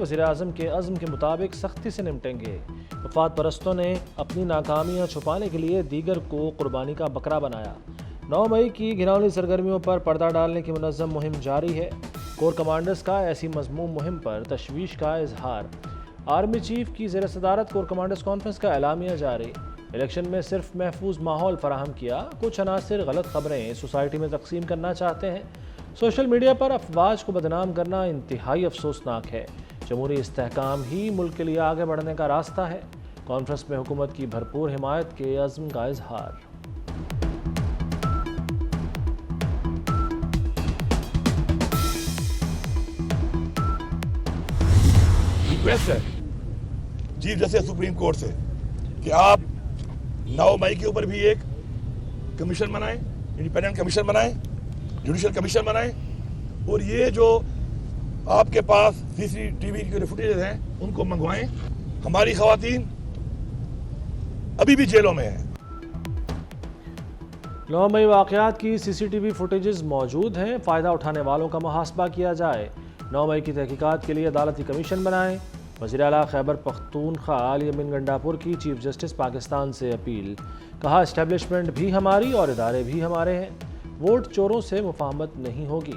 وزیر اعظم کے عزم کے مطابق سختی سے نمٹیں گے۔ مفاد پرستوں نے اپنی ناکامیاں چھپانے کے لیے دیگر کو قربانی کا بکرا بنایا۔ 9 مئی کی گھناؤنی سرگرمیوں پر پردہ ڈالنے کی منظم مہم جاری ہے۔ کور کمانڈرز کا ایسی مضموم مہم پر تشویش کا اظہار۔ آرمی چیف کی زیر صدارت کور کمانڈرز کانفرنس کا اعلامیہ جاری۔ الیکشن میں صرف محفوظ ماحول فراہم کیا، کچھ عناصر غلط خبریں سوسائٹی میں تقسیم کرنا چاہتے ہیں۔ سوشل میڈیا پر افواج کو بدنام کرنا انتہائی افسوسناک ہے۔ جمہوری استحکام ہی ملک کے لیے آگے بڑھنے کا راستہ ہے۔ کانفرنس میں حکومت کی بھرپور حمایت کے عزم کا اظہار۔ ریکویسٹ ہے چیف جسٹس سپریم کورٹ سے کہ آپ 9 مئی کے اوپر بھی ایک کمیشن بنائیں، انڈیپینڈنٹ کمیشن بنائیں، جوڈیشل کمیشن بنائیں، اور یہ جو آپ کے پاس سی سی ٹی وی کے فوٹیجز ہیں ان کو منگوائیں۔ ہماری خواتین ابھی بھی جیلوں میں ہیں۔ 9 مئی واقعات کی سی سی ٹی وی فوٹیجز موجود ہیں، فائدہ اٹھانے والوں کا محاسبہ کیا جائے۔ 9 مئی کی تحقیقات کے لیے عدالتی کمیشن بنائیں۔ وزیر اعلیٰ خیبر پختونخوا علی امین گنڈاپور کی چیف جسٹس پاکستان سے اپیل۔ کہا اسٹیبلشمنٹ بھی ہماری اور ادارے بھی ہمارے ہیں، ووٹ چوروں سے مفاہمت نہیں ہوگی۔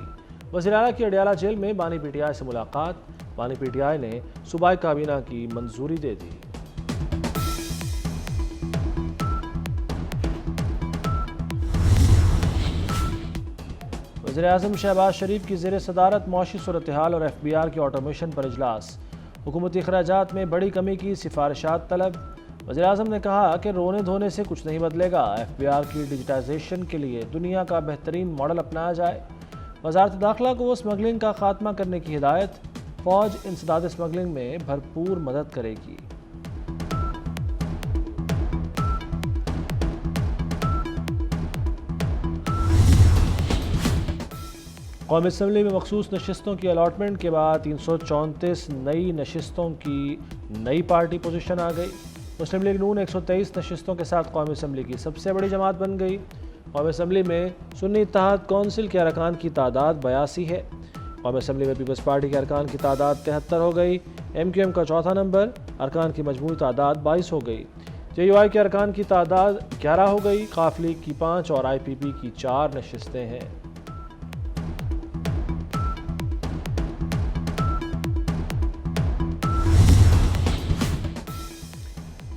وزیر اعلیٰ کی اڈیالہ جیل میں بانی پی ٹی آئی سے ملاقات۔ بانی پی ٹی آئی نے صوبائی کابینہ کی منظوری دے دی۔ وزیر اعظم شہباز شریف کی زیر صدارت معاشی صورتحال اور ایف بی آر کے آٹومیشن پر اجلاس۔ حکومتی اخراجات میں بڑی کمی کی سفارشات طلب۔ وزیر اعظم نے کہا کہ رونے دھونے سے کچھ نہیں بدلے گا، ایف بی آر کی ڈیجیٹائزیشن کے لیے دنیا کا بہترین ماڈل اپنایا جائے۔ وزارت داخلہ کو اسمگلنگ کا خاتمہ کرنے کی ہدایت۔ فوج انسداد اسمگلنگ میں بھرپور مدد کرے گی۔ قومی اسمبلی میں مخصوص نشستوں کی الاٹمنٹ کے بعد 334 نئی نشستوں کی نئی پارٹی پوزیشن آ گئی۔ مسلم لیگ نون 123 نشستوں کے ساتھ قومی اسمبلی کی سب سے بڑی جماعت بن گئی۔ قومی اسمبلی میں سنی اتحاد کونسل کے ارکان کی تعداد 82 ہے۔ قومی اسمبلی میں پیپلز پارٹی کے ارکان کی تعداد 73 ہو گئی۔ ایم کیو ایم کا چوتھا نمبر، ارکان کی مجموعی تعداد 22 ہو گئی۔ جے یو آئی کے ارکان کی تعداد 11 ہو گئی۔ قاف لیگ کی 5 اور آئی پی پی کی 4 نشستیں ہیں۔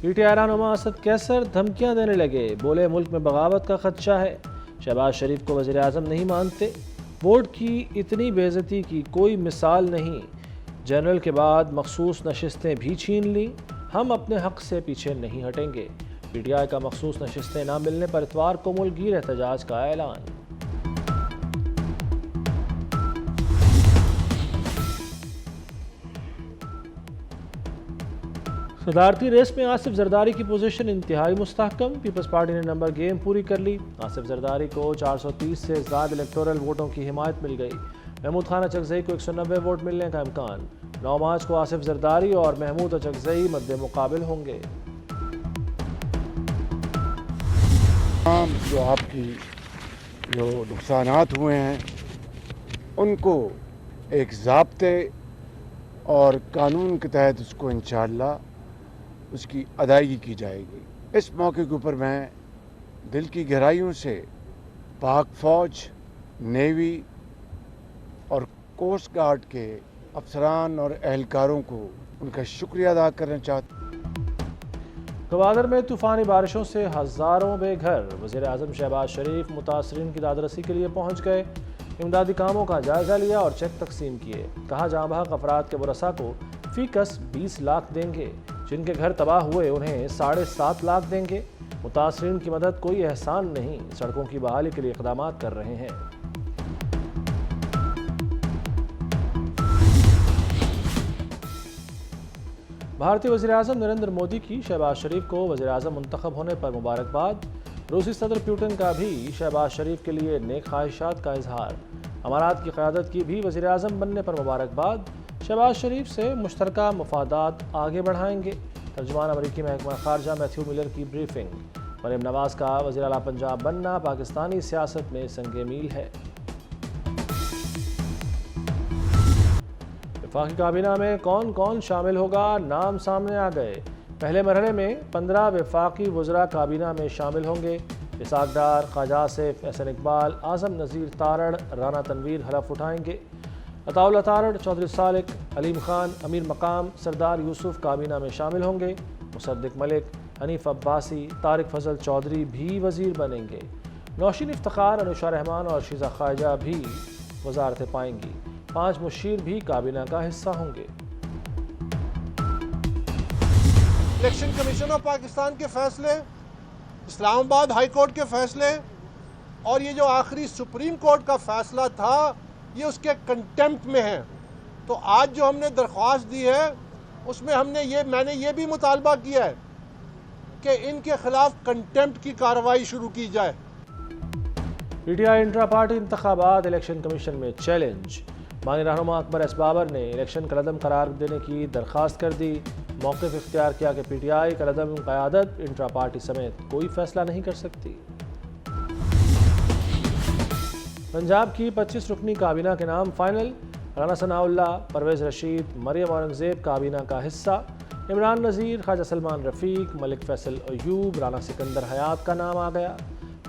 پی ٹی آئی رہنما اسد کیسر دھمکیاں دینے لگے، بولے ملک میں بغاوت کا خدشہ ہے۔ شہباز شریف کو وزیر اعظم نہیں مانتے، ووٹ کی اتنی بے عزتی کی کوئی مثال نہیں۔ جنرل کے بعد مخصوص نشستیں بھی چھین لیں، ہم اپنے حق سے پیچھے نہیں ہٹیں گے۔ پی ٹی آئی کا مخصوص نشستیں نہ ملنے پر اتوار کو ملک گیر احتجاج کا اعلان۔ صدارتی ریس میں آصف زرداری کی پوزیشن انتہائی مستحکم۔ پیپلز پارٹی نے نمبر گیم پوری کر لی۔ آصف زرداری کو 430 سے زائد الیکٹورل ووٹوں کی حمایت مل گئی۔ محمود خان اچکزئی کو 190 ووٹ ملنے کا امکان۔ 9 مارچ کو آصف زرداری اور محمود اچکزئی مد مقابل ہوں گے۔ جو آپ کی جو نقصانات ہوئے ہیں ان کو ایک ضابطے اور قانون کے تحت اس کو انشاءاللہ اس کی ادائیگی کی جائے گی۔ اس موقع کے اوپر میں دل کی گہرائیوں سے پاک فوج، نیوی اور کوسٹ گارڈ کے افسران اور اہلکاروں کو ان کا شکریہ ادا کرنا چاہتا ہوں۔ گوادر میں طوفانی بارشوں سے ہزاروں بے گھر۔ وزیر اعظم شہباز شریف متاثرین کی داد رسی کے لیے پہنچ گئے، امدادی کاموں کا جائزہ لیا اور چیک تقسیم کیے۔ کہا جاں بحق افراد کے ورثاء کو فی کس 20 لاکھ دیں گے، جن کے گھر تباہ ہوئے انہیں 7.5 لاکھ دیں گے۔ متاثرین کی مدد کوئی احسان نہیں، سڑکوں کی بحالی کے لیے اقدامات کر رہے ہیں۔ بھارتی وزیر اعظم نریندر مودی کی شہباز شریف کو وزیر اعظم منتخب ہونے پر مبارکباد۔ روسی صدر پیوٹن کا بھی شہباز شریف کے لیے نیک خواہشات کا اظہار۔ امارات کی قیادت کی بھی وزیر اعظم بننے پر مبارکباد۔ شہباز شریف سے مشترکہ مفادات آگے بڑھائیں گے۔ ترجمان امریکی محکمہ خارجہ میتھیو ملر کی بریفنگ۔ مریم نواز کا وزیر اعلیٰ پنجاب بننا پاکستانی سیاست میں سنگ میل ہے۔ وفاقی کابینہ میں کون کون شامل ہوگا، نام سامنے آ گئے۔ پہلے مرحلے میں 15 وفاقی وزراء کابینہ میں شامل ہوں گے۔ اسحاق ڈار، خواجہ آصف، احسن اقبال، اعظم نذیر تارڑ، رانا تنویر حلف اٹھائیں گے۔ عطاء اللہ تارڑ، چودھری صالح، علیم خان، امیر مقام، سردار یوسف کابینہ میں شامل ہوں گے۔ مصدق ملک، حنیف عباسی، طارق فضل چودھری بھی وزیر بنیں گے۔ نوشین افتخار، انوشا رحمان اور شیزہ خواجہ بھی وزارتیں پائیں گی۔ 5 مشیر بھی کابینہ کا حصہ ہوں گے۔ الیکشن کمیشن آف پاکستان کے فیصلے، اسلام آباد ہائی کورٹ کے فیصلے اور یہ جو آخری سپریم کورٹ کا فیصلہ تھا یہ اس کے کنٹیمپٹ میں ہے۔ تو آج جو ہم نے درخواست دی ہے اس میں میں نے یہ بھی مطالبہ کیا ہے کہ ان کے خلاف کنٹیمپٹ کی کارروائی شروع کی جائے۔ P T I intra party انتخابات الیکشن کمیشن میں چیلنج۔ بانی رہنما اکبر ایس بابر نے الیکشن کالعدم قرار دینے کی درخواست کر دی۔ موقف اختیار کیا کہ پی ٹی آئی کالعدم قیادت انٹرا پارٹی سمیت کوئی فیصلہ نہیں کر سکتی۔ پنجاب کی 25 رکنی کابینہ کے نام فائنل۔ رانا ثناء اللہ، پرویز رشید، مریم اورنگزیب کابینہ کا حصہ۔ عمران نذیر، خواجہ سلمان رفیق، ملک فیصل ایوب، رانا سکندر حیات کا نام آ گیا۔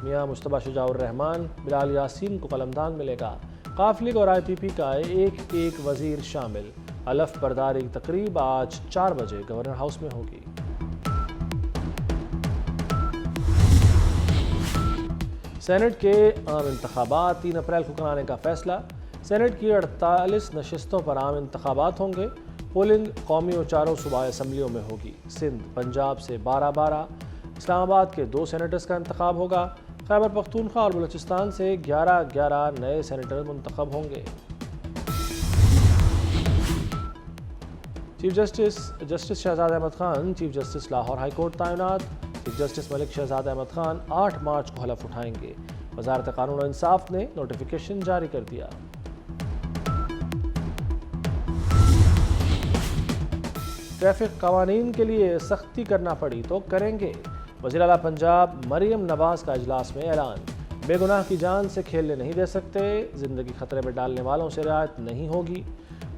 میاں مصطفیٰ شجاع الرحمان، بلال یاسین کو قلمدان ملے گا۔ قاف لیگ اور آئی پی پی کا ایک وزیر شامل۔ حلف برداری کی تقریب آج 4 بجے گورنر ہاؤس میں ہوگی۔ سینٹ کے عام انتخابات 3 اپریل کو کرانے کا فیصلہ۔ سینٹ کی 48 نشستوں پر عام انتخابات ہوں گے۔ پولنگ قومی اور چاروں صوبائی اسمبلیوں میں ہوگی۔ سندھ، پنجاب سے 12 اسلام آباد کے 2 سینیٹرز کا انتخاب ہوگا۔ خیبر پختونخوا اور بلوچستان سے 11 نئے سینیٹر منتخب ہوں گے۔ Chief justice Shahzad Ahmad Khan chief justice Lahore high court تعینات۔ چیف جسٹس ملک شہزاد احمد خان 8 مارچ کو حلف اٹھائیں گے۔ وزارت قانون و انصاف نے نوٹیفیکیشن جاری کر دیا۔ ٹریفک قوانین کے لیے سختی کرنا پڑی تو کریں گے۔ وزیر اعلیٰ پنجاب مریم نواز کا اجلاس میں اعلان۔ بے گناہ کی جان سے کھیلنے نہیں دے سکتے، زندگی خطرے میں ڈالنے والوں سے رعایت نہیں ہوگی۔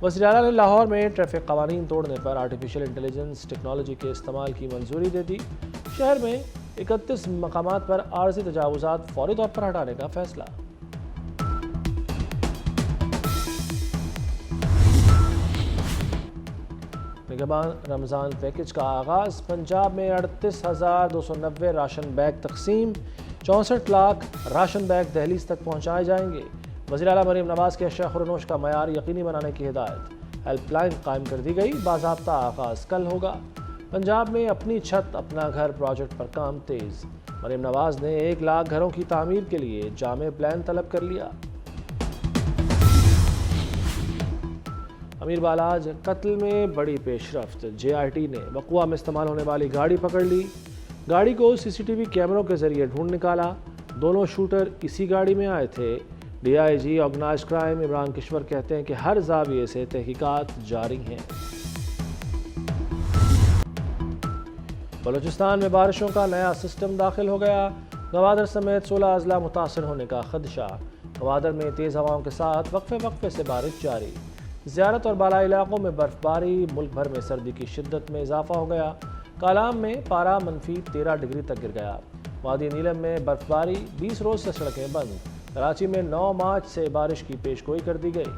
وزیر اعلیٰ نے لاہور میں ٹریفک قوانین توڑنے پر آرٹیفیشل انٹیلیجنس ٹیکنالوجی کے استعمال کی منظوری دے دی۔ شہر میں 31 مقامات پر عارضی تجاوزات فوری طور پر ہٹانے کا فیصلہ۔ نگہبان رمضان پیکج کا آغاز۔ پنجاب میں 38,290 راشن بیگ تقسیم۔ 64 لاکھ راشن بیگ دہلیز تک پہنچائے جائیں گے۔ وزیر اعلیٰ مریم نواز کے اشیاء خورنوش کا معیار یقینی بنانے کی ہدایت۔ ہیلپ لائن قائم کر دی گئی، باضابطہ آغاز کل ہوگا۔ پنجاب میں اپنی چھت اپنا گھر پروجیکٹ پر کام تیز۔ مریم نواز نے 1 لاکھ گھروں کی تعمیر کے لیے جامع پلان طلب کر لیا۔ امیر بالاج قتل میں بڑی پیش رفت۔ جے آئی ٹی نے وقوع میں استعمال ہونے والی گاڑی پکڑ لی۔ گاڑی کو سی سی ٹی وی کیمروں کے ذریعے ڈھونڈ نکالا۔ دونوں شوٹر اسی گاڑی میں آئے تھے۔ D I G organized crime Imran Kishwar کہتے ہیں کہ ہر زاویے سے تحقیقات جاری ہیں۔ بلوچستان میں بارشوں کا نیا سسٹم داخل ہو گیا۔ گوادر سمیت 16 اضلاع متاثر ہونے کا خدشہ۔ گوادر میں تیز ہوائوں کے ساتھ وقفے سے بارش جاری۔ زیارت اور بالائی علاقوں میں برف باری۔ ملک بھر میں سردی کی شدت میں اضافہ ہو گیا۔ کالام میں پارہ -13 ڈگری تک گر گیا۔ وادی نیلم میں برف باری، 20 روز سے سڑکیں بند۔ کراچی میں 9 مارچ سے بارش کی پیش گوئی کر دی گئی۔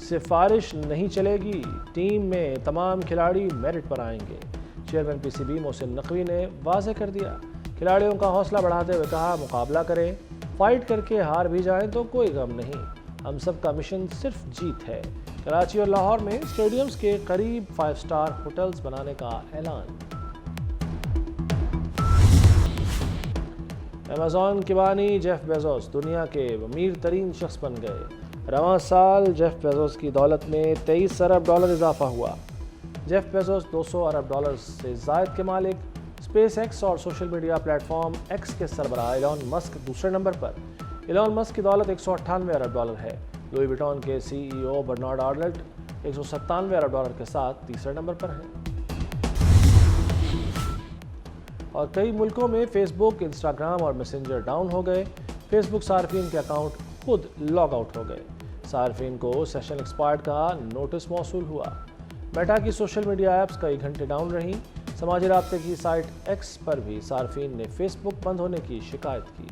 سفارش نہیں چلے گی، ٹیم میں تمام کھلاڑی میرٹ پر آئیں گے۔ Chairman P C B Mohsin Naqvi نے واضح کر دیا۔ کھلاڑیوں کا حوصلہ بڑھاتے ہوئے کہا، مقابلہ کریں، فائٹ کر کے ہار بھی جائیں تو کوئی غم نہیں، ہم سب کا مشن صرف جیت ہے۔ کراچی اور لاہور میں اسٹیڈیمز کے قریب 5 اسٹار ہوٹلز بنانے کا اعلان۔ ایمیزون کے بانی جیف بیزوس دنیا کے امیر ترین شخص بن گئے۔ رواں سال جیف بیزوس کی دولت میں $23 ارب اضافہ ہوا۔ جیف بیزوس $200 ارب سے زائد کے مالک۔ اسپیس ایکس اور social media plate form x کے سربراہ ایلون مسک دوسرے نمبر پر۔ ایلون مسک کی دولت $198 ارب ہے۔ لوئی وٹون کے سی ای او برنارڈ آرنولڈ $197 ارب کے ساتھ تیسرے نمبر پر ہیں۔ اور کئی ملکوں میں فیس بک، انسٹاگرام اور میسنجر ڈاؤن ہو گئے۔ فیس بک صارفین کے اکاؤنٹ خود لاگ آؤٹ ہو گئے۔ صارفین کو سیشن ایکسپائرڈ کا نوٹس موصول ہوا۔ میٹا کی سوشل میڈیا ایپس کئی گھنٹے ڈاؤن رہیں۔ سماجی رابطے کی سائٹ ایکس پر بھی صارفین نے فیس بک بند ہونے کی شکایت کی۔